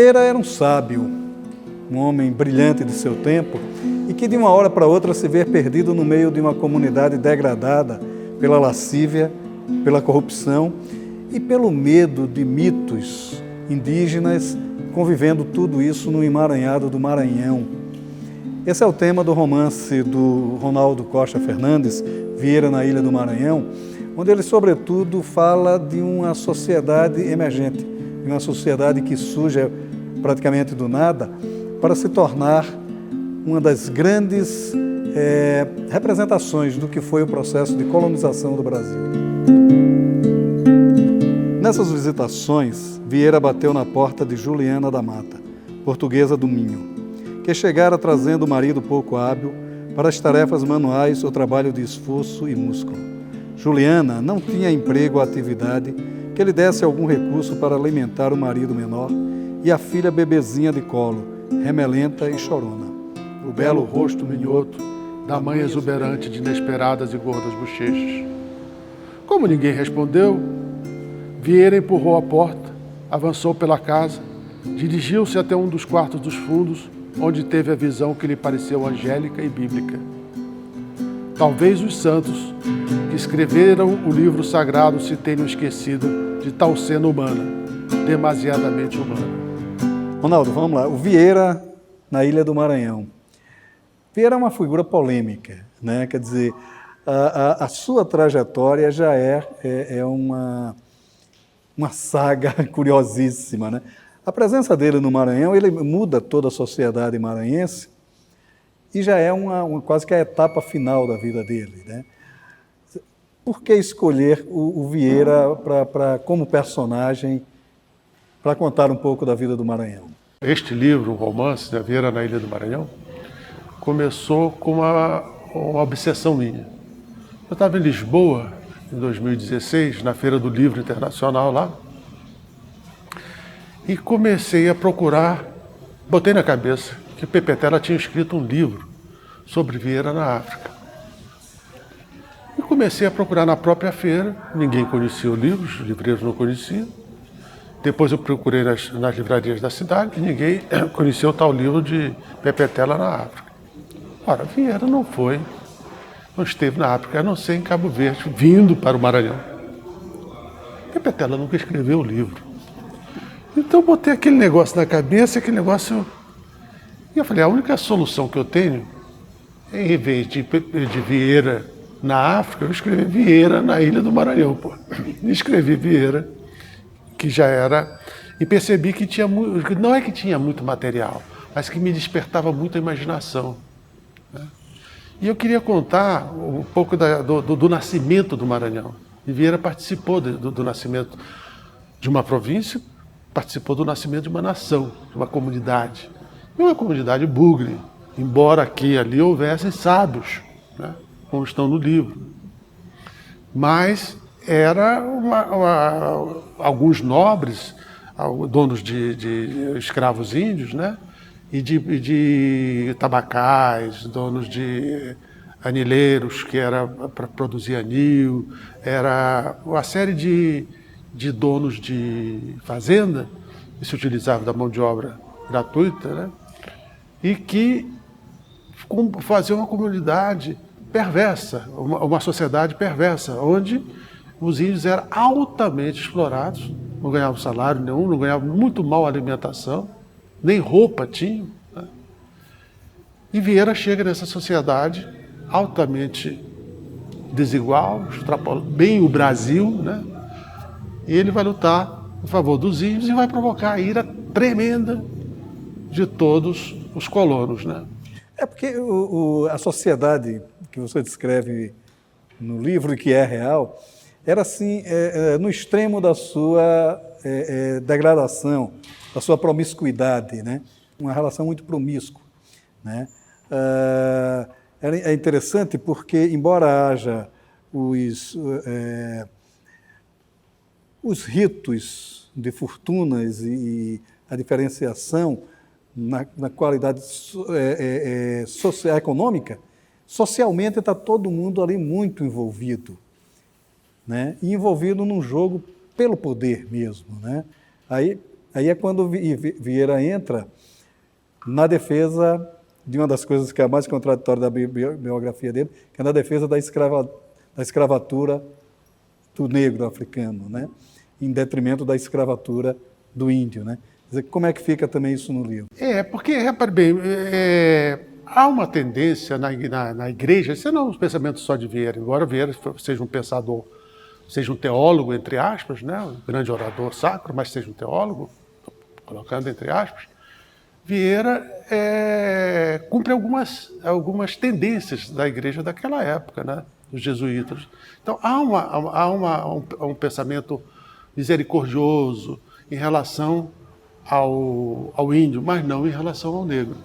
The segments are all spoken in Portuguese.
Vieira era um sábio, um homem brilhante de seu tempo e que de uma hora para outra se vê perdido no meio de uma comunidade degradada pela lascívia, pela corrupção e pelo medo de mitos indígenas, convivendo tudo isso no emaranhado do Maranhão. Esse é o tema do romance do Ronaldo Costa Fernandes, Vieira na Ilha do Maranhão, onde ele, sobretudo, fala de uma sociedade emergente, de uma sociedade que surge praticamente do nada para se tornar uma das grandes representações do que foi o processo de colonização do Brasil. Nessas visitações, Vieira bateu na porta de Juliana da Mata, portuguesa do Minho, que chegara trazendo o marido pouco hábil para as tarefas manuais ou trabalho de esforço e músculo. Juliana não tinha emprego ou atividade que lhe desse algum recurso para alimentar o marido menor e a filha bebezinha de colo, remelenta e chorona. O belo rosto minhoto da mãe exuberante de inesperadas e gordas bochechas. Como ninguém respondeu, Vieira empurrou a porta, avançou pela casa, dirigiu-se até um dos quartos dos fundos, onde teve a visão que lhe pareceu angélica e bíblica. Talvez os santos que escreveram o livro sagrado se tenham esquecido de tal cena humana, demasiadamente humana. Ronaldo, vamos lá. O Vieira na Ilha do Maranhão. Vieira é uma figura polêmica, né? Quer dizer, a sua trajetória já é uma saga curiosíssima, né? A presença dele no Maranhão, ele muda toda a sociedade maranhense e já é quase que a etapa final da vida dele, né? Por que escolher o Vieira como personagem para contar um pouco da vida do Maranhão? Este livro, o romance, da Vieira na Ilha do Maranhão, começou com uma obsessão minha. Eu estava em Lisboa, em 2016, na Feira do Livro Internacional lá, e comecei a procurar, botei na cabeça que Pepe Tela tinha escrito um livro sobre Vieira na África. E comecei a procurar na própria feira, ninguém conhecia o livro, os livreiros não conheciam. Depois eu procurei nas livrarias da cidade, ninguém conhecia o tal livro de Pepe Tela na África. Ora, Vieira não esteve na África, a não ser em Cabo Verde, vindo para o Maranhão. Pepe Tela nunca escreveu o livro. Então eu botei aquele negócio na cabeça, E eu falei, a única solução que eu tenho, em vez de Vieira na África, eu escrevi Vieira na Ilha do Maranhão, pô. E escrevi Vieira, que já era... E percebi que não é que tinha muito material, mas que me despertava muito a imaginação. Né? E eu queria contar um pouco do nascimento do Maranhão. E Vieira participou do nascimento de uma província, participou do nascimento de uma nação, de uma comunidade. E uma comunidade bugre, embora aqui e ali houvessem sábios, né, como estão no livro. Mas era alguns nobres, donos de escravos índios, né, e de tabacais, donos de anileiros, que era para produzir anil, era uma série de donos de fazenda, que se utilizava da mão de obra gratuita, né? E que faziam uma comunidade perversa, uma sociedade perversa, onde os índios eram altamente explorados, não ganhavam salário nenhum, não ganhavam muito mal alimentação, nem roupa tinham. Né? E Vieira chega nessa sociedade altamente desigual, extrapola bem o Brasil, né? E ele vai lutar a favor dos índios e vai provocar a ira tremenda de todos os colonos, né? É porque a sociedade que você descreve no livro e que é real, era assim, no extremo da sua degradação, da sua promiscuidade, né? Uma relação muito promíscua, né? É interessante porque, embora haja os ritos de fortunas e a diferenciação na qualidade socioeconômica, socialmente está todo mundo ali muito envolvido, né? E envolvido num jogo pelo poder mesmo, né? Aí Aí é quando Vieira entra na defesa de uma das coisas que é a mais contraditória da biografia dele, que é na defesa da escravatura do negro africano, né? Em detrimento da escravatura do índio, né? Quer dizer, como é que fica também isso no livro? Porque, repare bem, há uma tendência na igreja, isso não é um pensamento só de Vieira, embora Vieira seja um pensador, seja um teólogo, entre aspas, né? Um grande orador sacro, mas seja um teólogo, colocando entre aspas, Vieira cumpre algumas tendências da igreja daquela época, né? Dos jesuítas. Então, há um pensamento misericordioso em relação ao índio, mas não em relação ao negro,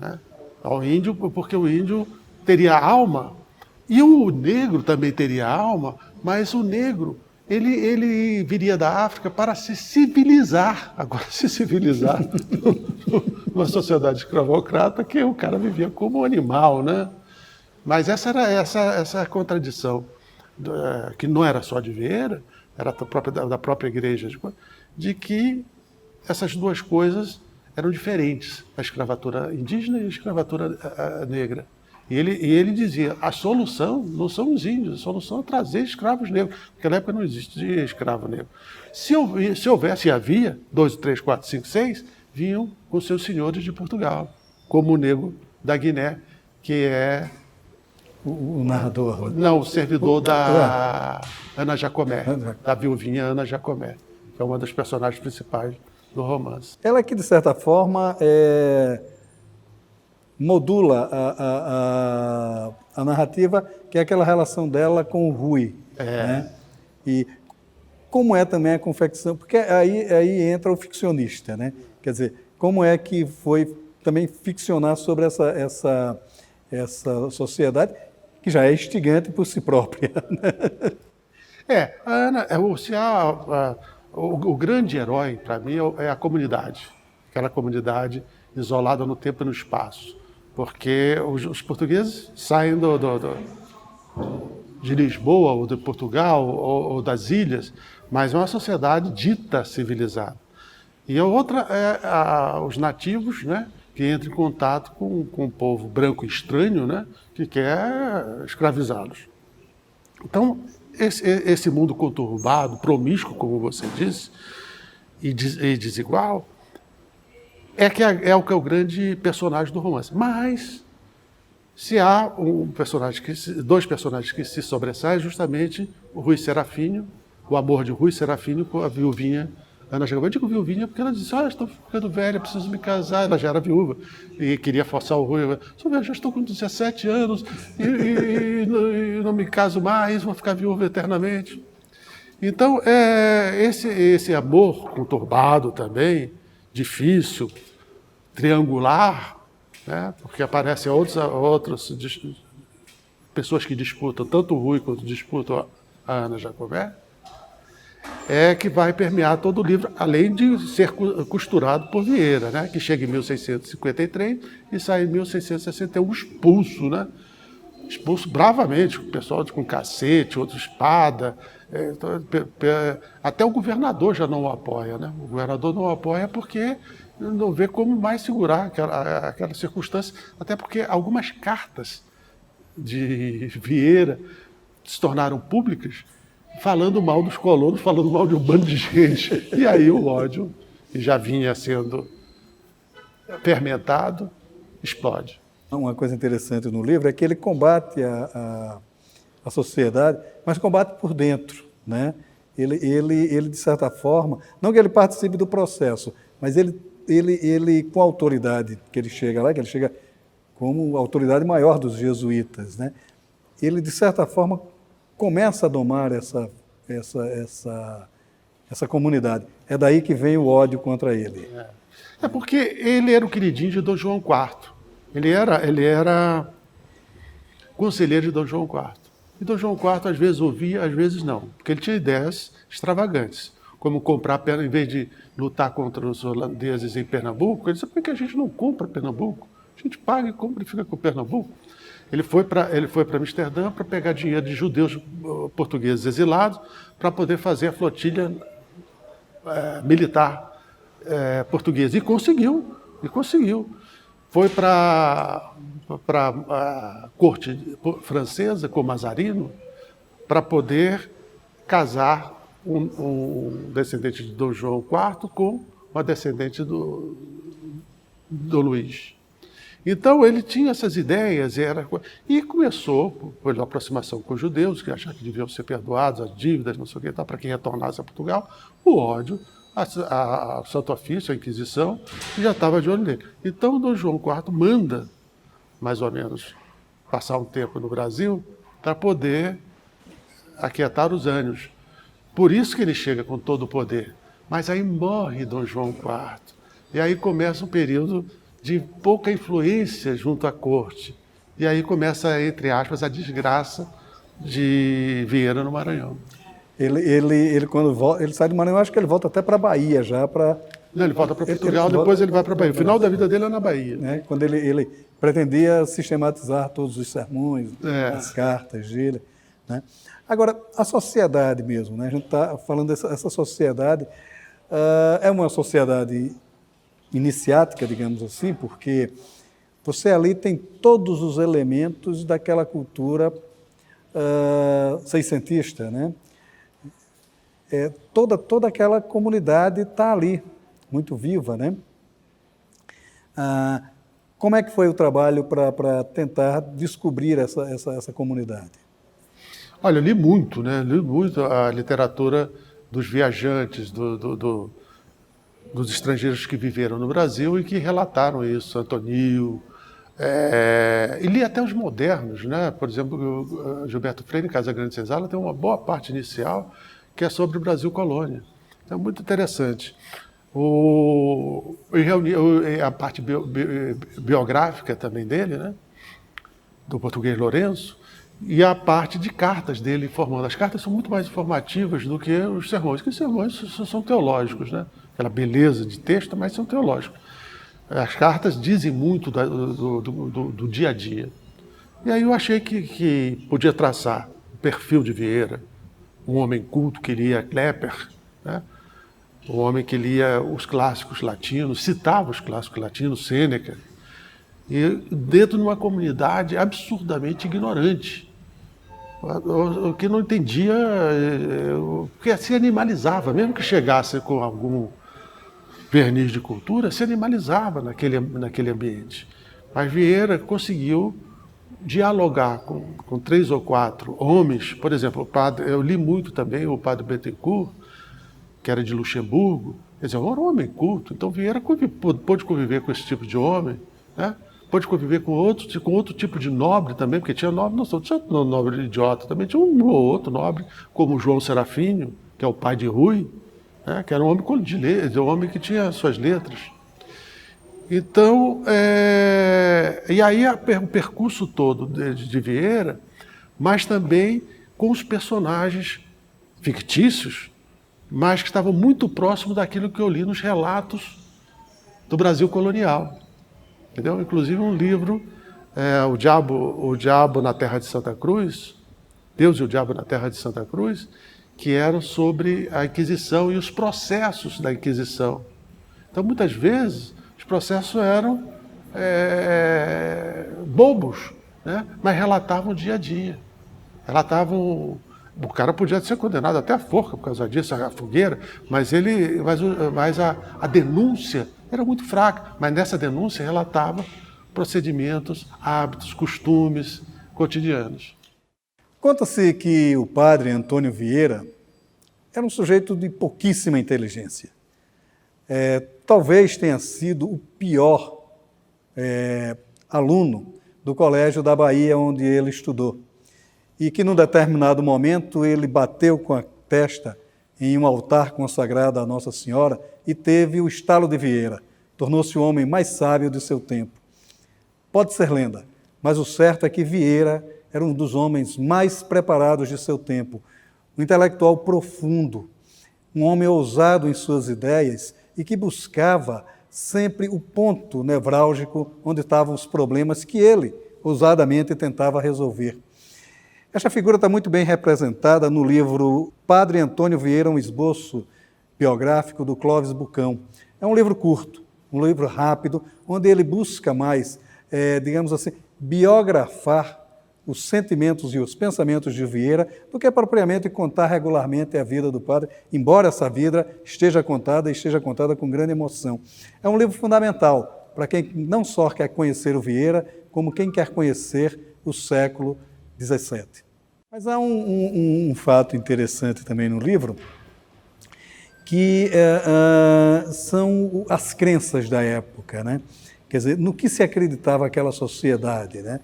né? Ao índio, porque o índio teria alma, e o negro também teria alma, mas o negro, ele viria da África para se civilizar. Agora, se civilizar numa sociedade escravocrata, que o cara vivia como um animal, né? Mas essa era essa contradição, que não era só de Vieira, era da própria igreja, de que essas duas coisas eram diferentes, a escravatura indígena e a escravatura negra. E ele dizia, a solução não são os índios, a solução é trazer escravos negros. Naquela época não existia escravo negro. Se houvesse, havia, 2, 3, 4, 5, 6, vinham com seus senhores de Portugal, como o negro da Guiné, que é... O narrador. Não, o servidor da Ana Jacomé, da viuvinha Ana Jacomé, que é uma das personagens principais do romance. Ela que, de certa forma, modula a narrativa, que é aquela relação dela com o Rui. Né? E como é também a confecção, porque aí entra o ficcionista, né? Quer dizer, como é que foi também ficcionar sobre essa sociedade, que já é instigante por si própria. A Ana, o grande herói, para mim, é a comunidade. Aquela comunidade isolada no tempo e no espaço. Porque os portugueses saem de Lisboa, ou de Portugal, ou das ilhas, mas é uma sociedade dita civilizada. E a outra é os nativos, né, que entram em contato com um povo branco estranho, né, que quer escravizá-los. Então, esse mundo conturbado, promíscuo, como você disse, e desigual, é o que é o grande personagem do romance. Mas, se há dois personagens que se sobressaem, justamente o Rui Serafínio, o amor de Rui Serafínio com a viuvinha Ana Jacomé. Eu digo viuvinha porque ela disse, estou ficando velha, preciso me casar. Ela já era viúva e queria forçar o Rui. Eu já estou com 17 anos e não me caso mais, vou ficar viúva eternamente. Então, esse amor conturbado também, difícil, triangular, né? Porque aparecem outras pessoas que disputam, tanto o Rui quanto disputam a Ana Jacomé, que vai permear todo o livro, além de ser costurado por Vieira, né? Que chega em 1653 e sai em 1661 expulso, né? Expulso bravamente, o pessoal com cacete, outro espada. Até o governador já não o apoia, né? O governador não o apoia porque não vê como mais segurar aquela circunstância, até porque algumas cartas de Vieira se tornaram públicas falando mal dos colonos, falando mal de um bando de gente. E aí o ódio, que já vinha sendo fermentado, explode. Uma coisa interessante no livro é que ele combate a sociedade, mas combate por dentro, né? Ele, de certa forma, não que ele participe do processo, mas ele com a autoridade que ele chega lá, que ele chega como autoridade maior dos jesuítas, né? Ele, de certa forma, começa a domar essa comunidade. É daí que vem o ódio contra ele. Porque ele era o queridinho de Dom João IV. Ele era conselheiro de Dom João IV. E Dom João IV às vezes ouvia, às vezes não, porque ele tinha ideias extravagantes, como comprar, em vez de lutar contra os holandeses em Pernambuco, ele disse, por que a gente não compra Pernambuco? A gente paga e compra e fica com Pernambuco. Ele foi para Amsterdã para pegar dinheiro de judeus portugueses exilados para poder fazer a flotilha militar portuguesa. E conseguiu. Foi para a corte francesa com Mazarino para poder casar um descendente de Dom João IV com uma descendente do Luís. Então ele tinha essas ideias e começou, pela aproximação com os judeus, que achavam que deviam ser perdoados, as dívidas, não sei o que, para quem retornasse a Portugal, o ódio, a Santo Ofício, a Inquisição, já estava de olho nele. Então Dom João IV manda, mais ou menos, passar um tempo no Brasil para poder aquietar os ânimos. Por isso que ele chega com todo o poder. Mas aí morre Dom João IV. E aí começa um período de pouca influência junto à corte. E aí começa, entre aspas, a desgraça de Vieira no Maranhão. Ele quando ele sai do Maranhão, acho que ele volta até para a Bahia já. Não, ele volta para Portugal, depois ele vai para a Bahia. O final da vida dele é na Bahia. Né? Quando ele pretendia sistematizar todos os sermões, as cartas dele. Né? Agora, a sociedade mesmo, né? A gente está falando dessa sociedade, é uma sociedade iniciática, digamos assim, porque você ali tem todos os elementos daquela cultura seiscentista, né? Toda aquela comunidade está ali, muito viva, né? Como é que foi o trabalho para tentar descobrir essa comunidade? Olha, eu li muito, né? Li muito a literatura dos viajantes, dos estrangeiros que viveram no Brasil e que relataram isso, Antonio. E li até os modernos, né? Por exemplo, Gilberto Freire, Casagrande Senzala, tem uma boa parte inicial que é sobre o Brasil colônia. Então, é muito interessante. A parte biográfica também dele, né? Do português Lourenço, e a parte de cartas dele informando. As cartas são muito mais informativas do que os sermões, porque os sermões são teológicos, né? Aquela beleza de texto, mas são teológicos. As cartas dizem muito do dia a dia. E aí eu achei que podia traçar o perfil de Vieira, um homem culto que lia Klepper, né? Um homem que lia os clássicos latinos, citava os clássicos latinos, Sêneca, e dentro de uma comunidade absurdamente ignorante, o que não entendia, porque se animalizava, mesmo que chegasse com algum verniz de cultura, se animalizava naquele ambiente. Mas Vieira conseguiu dialogar com 3 ou 4 homens, por exemplo, eu li muito também o padre Bettencourt, que era de Luxemburgo, quer dizer, era um homem culto, então Vieira pôde conviver com esse tipo de homem, né? Pôde conviver com outro tipo de nobre também, porque tinha nobre, não tinha nobre idiota, também tinha um ou outro nobre, como João Serafínio, que é o pai de Rui, né? Que era um homem um homem que tinha suas letras. Então, e aí o percurso todo de Vieira, mas também com os personagens fictícios, mas que estavam muito próximos daquilo que eu li nos relatos do Brasil colonial. Entendeu? Inclusive um livro, o Diabo na Terra de Santa Cruz, Deus e o Diabo na Terra de Santa Cruz, que eram sobre a Inquisição e os processos da Inquisição. Então, muitas vezes, os processos eram bobos, né? Mas relatavam o dia a dia. Relatavam... O cara podia ser condenado até a forca por causa disso, a fogueira, mas a denúncia era muito fraca. Mas nessa denúncia relatava procedimentos, hábitos, costumes cotidianos. Conta-se que o padre Antônio Vieira era um sujeito de pouquíssima inteligência. Talvez tenha sido o pior aluno do colégio da Bahia, onde ele estudou. E que, num determinado momento, ele bateu com a testa em um altar consagrado à Nossa Senhora e teve o estalo de Vieira. Tornou-se o homem mais sábio de seu tempo. Pode ser lenda, mas o certo é que Vieira era um dos homens mais preparados de seu tempo, um intelectual profundo, um homem ousado em suas ideias e que buscava sempre o ponto nevrálgico onde estavam os problemas que ele, ousadamente, tentava resolver. Esta figura está muito bem representada no livro Padre Antônio Vieira, um esboço biográfico do Clóvis Bucão. É um livro curto, um livro rápido, onde ele busca mais, digamos assim, biografar os sentimentos e os pensamentos de Vieira do que propriamente contar regularmente a vida do padre, embora essa vida esteja contada com grande emoção. É um livro fundamental para quem não só quer conhecer o Vieira, como quem quer conhecer o século XVII. Mas há um fato interessante também no livro, que são as crenças da época, né? Quer dizer, no que se acreditava aquela sociedade, né?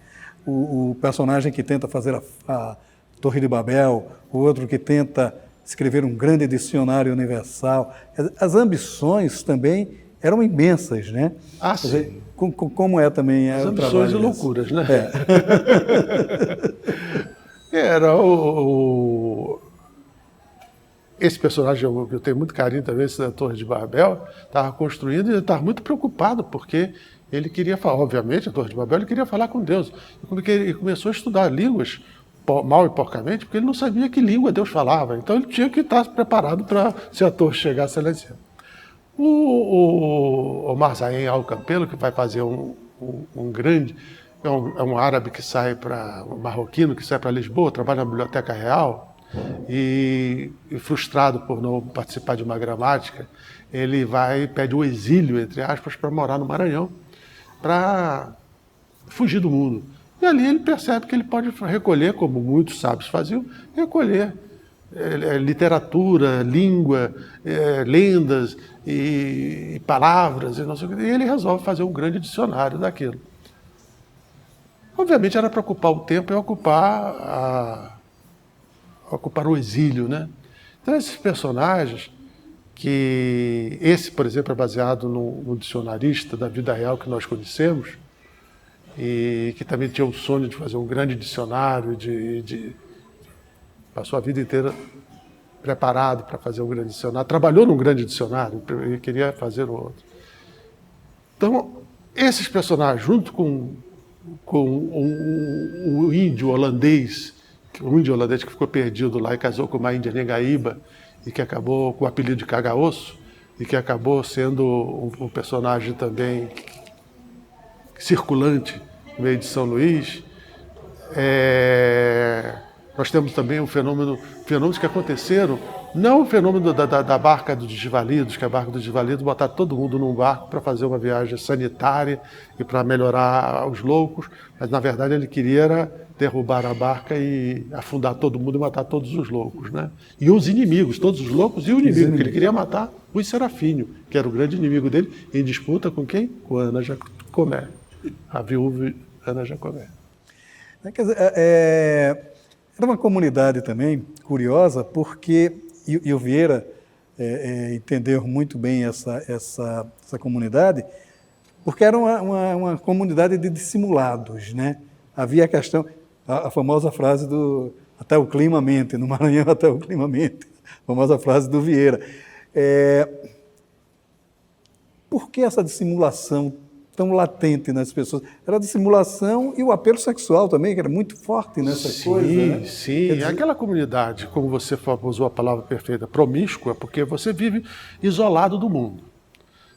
O personagem que tenta fazer a Torre de Babel, o outro que tenta escrever um grande dicionário universal. As ambições também eram imensas, né? Ah, quer dizer, como é também as o ambições trabalho e desse? loucuras, né? É. Era esse personagem, eu tenho muito carinho também, esse da Torre de Babel, estava construindo e ele estava muito preocupado, porque ele queria falar, obviamente, a Torre de Babel, ele queria falar com Deus. Ele começou a estudar línguas, mal e porcamente, porque ele não sabia que língua Deus falava. Então ele tinha que estar preparado para, se a torre chegasse lá em cima. O Omar Zahen Al-Campelo, que vai fazer um grande... É um árabe que sai um marroquino que sai para Lisboa, trabalha na Biblioteca Real, e frustrado por não participar de uma gramática, ele pede o exílio, entre aspas, para morar no Maranhão, para fugir do mundo. E ali ele percebe que ele pode recolher, como muitos sábios faziam, recolher literatura, língua, lendas e palavras, e não sei o que. E ele resolve fazer um grande dicionário daquilo. Obviamente era para ocupar o tempo e ocupar o exílio, né? Então esses personagens, esse, por exemplo, é baseado no dicionarista da vida real que nós conhecemos, e que também tinha o sonho de fazer um grande dicionário, passou a vida inteira preparado para fazer um grande dicionário, trabalhou num grande dicionário e queria fazer outro. Então, esses personagens, junto com o índio holandês que ficou perdido lá e casou com uma índia Negaíba e que acabou com o apelido de Cagaosso e que acabou sendo um personagem também circulante no meio de São Luís. Nós temos também fenômenos que aconteceram, não o fenômeno da barca dos desvalidos, que a barca dos desvalidos botaram todo mundo num barco para fazer uma viagem sanitária e para melhorar os loucos, mas na verdade ele queria derrubar a barca e afundar todo mundo e matar todos os loucos, né? E os inimigos, todos os loucos e o inimigo, que ele queria matar, o Serafínio, que era o grande inimigo dele, em disputa com quem? Com Ana Jacomé, a viúva Ana Jacomé. Quer dizer, era uma comunidade também curiosa, porque o Vieira entendeu muito bem essa comunidade, porque era uma comunidade de dissimulados, né? Havia a questão, a famosa frase até o clima mente, no Maranhão até o clima mente, a famosa frase do Vieira. Por que essa dissimulação tão latente nas pessoas? Era a dissimulação e o apelo sexual também, que era muito forte nessa coisa. Né? Sim, dizer... Aquela comunidade, como você usou a palavra perfeita, promíscua, porque você vive isolado do mundo.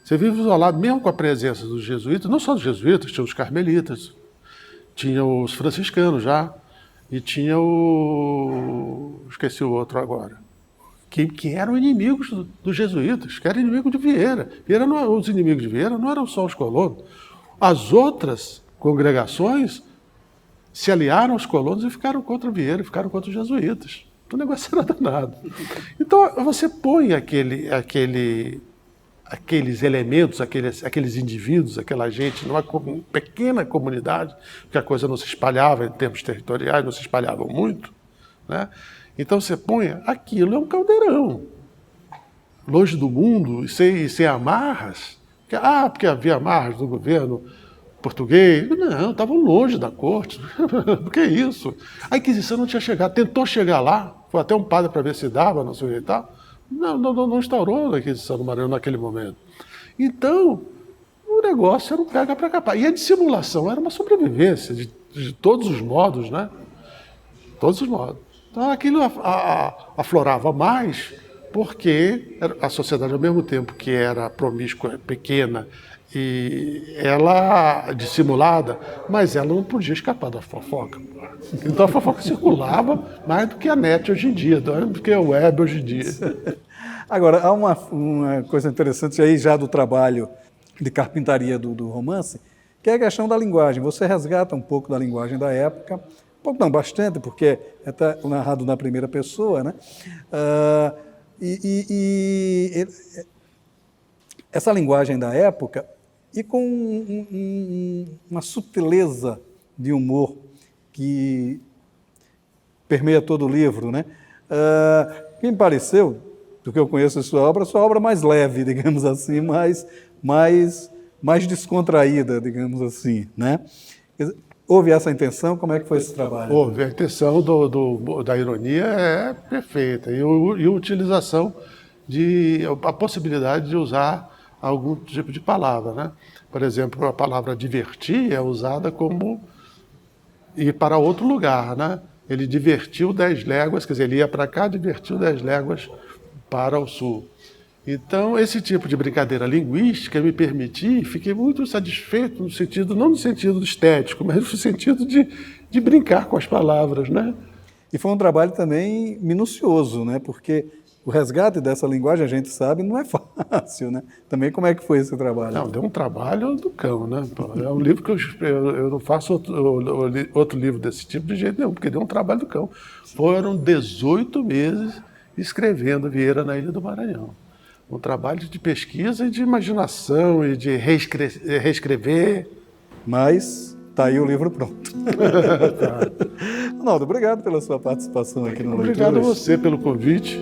Você vive isolado, mesmo com a presença dos jesuítas, não só dos jesuítas, tinha os carmelitas, tinha os franciscanos já, e tinha esqueci o outro agora, que eram inimigos dos jesuítas, que eram inimigos de Vieira. Os inimigos de Vieira não eram só os colonos. As outras congregações se aliaram aos colonos e ficaram contra Vieira, ficaram contra os jesuítas. O negócio era danado. Então, você põe aqueles elementos, aqueles indivíduos, aquela gente, numa pequena comunidade, porque a coisa não se espalhava em termos territoriais, não se espalhava muito, né? Então você põe, aquilo é um caldeirão, longe do mundo, e sem amarras, porque havia amarras do governo português. Não, estavam longe da corte, por que isso? A Inquisição não tinha chegado, tentou chegar lá, foi até um padre para ver se dava, não sei o que e tal, não instaurou a Inquisição no Maranhão naquele momento. Então, o negócio era um pega para capar, e a dissimulação era uma sobrevivência de todos os modos, né? Todos os modos. Então aquilo aflorava mais porque a sociedade, ao mesmo tempo que era promíscua, pequena e ela dissimulada, mas ela não podia escapar da fofoca. Então a fofoca circulava mais do que a net hoje em dia, do que a web hoje em dia. Agora, há uma coisa interessante aí já do trabalho de carpintaria do romance, que é a questão da linguagem. Você resgata um pouco da linguagem da época, um pouco não, bastante, porque é narrado na primeira pessoa, né? Essa linguagem da época e com uma sutileza de humor que permeia todo o livro, né? Que me pareceu, do que eu conheço de sua obra mais leve, digamos assim, mais descontraída, digamos assim, né? Houve essa intenção? Como é que foi esse trabalho? Houve. A intenção da ironia é perfeita. E a utilização a possibilidade de usar algum tipo de palavra, né? Por exemplo, a palavra divertir é usada como ir para outro lugar, né? Ele divertiu 10 léguas, quer dizer, ele ia para cá, divertiu 10 léguas para o sul. Então, esse tipo de brincadeira linguística me permitiu, fiquei muito satisfeito no sentido, não no sentido estético, mas no sentido de brincar com as palavras, né? E foi um trabalho também minucioso, né? Porque o resgate dessa linguagem, a gente sabe, não é fácil, né? Também como é que foi esse trabalho? Não, deu um trabalho do cão, né? É um livro que eu não faço outro livro desse tipo de jeito nenhum, porque deu um trabalho do cão. Foram 18 meses escrevendo Vieira na Ilha do Maranhão. Um trabalho de pesquisa e de imaginação e de reescrever. Mas está aí o livro pronto. Tá. Ronaldo, obrigado pela sua participação aqui no Leituras. Obrigado a você pelo convite.